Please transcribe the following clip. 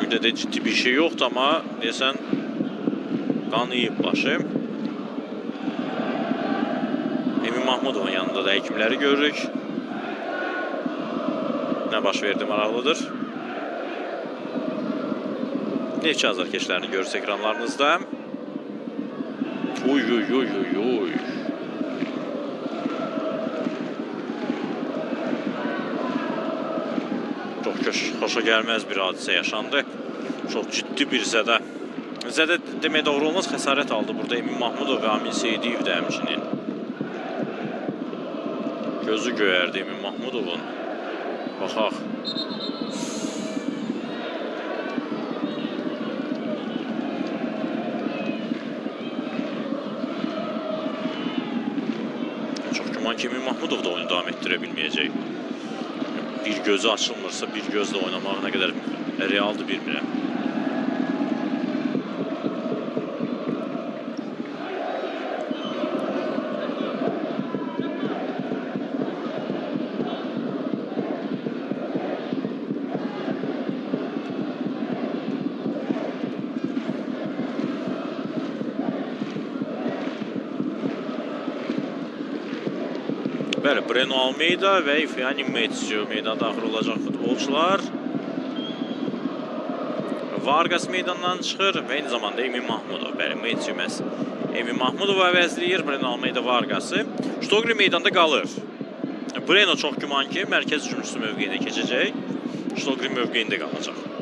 Döyüşdə də ciddi bir şey yoxdur, amma deyəsən qanıyıb başı. Emin Mahmudovun yanında da həkimləri görürük. Nə baş verdi maraqlıdır. Neftçi azarkeşlərini görürüz ekranlarınızda. Uy. Çox xoşa gəlməz bir hadisə yaşandı. Çox ciddi bir zədə. Zədə demək doğru olmaz, xəsarət aldı burada Emin Mahmudov və Amin Seydiyev də həmçinin. Gözü göyərdi Emin Mahmudovun. Baxaq. Çox güman ki, Emin Mahmudov da oyunu davam etdirə bilməyəcək. Bir gözü açılmırsa, bir gözlə oynamaq nə qədər realdır bilmirəm. Bəli, Breno Almeida və İfeani Metsio meydana daxil olacaq futbolçular. Vargas meydandan çıxır və eyni zamanda Emin Mahmudov. Bəli, Metsio məhz Emin Mahmudov əvəzləyir Breno Almeida Vargası. Ştogri meydanda qalır. Breno çox güman ki, mərkəz hücumçusu mövqeyində keçəcək. Ştogri mövqeyində qalacaq.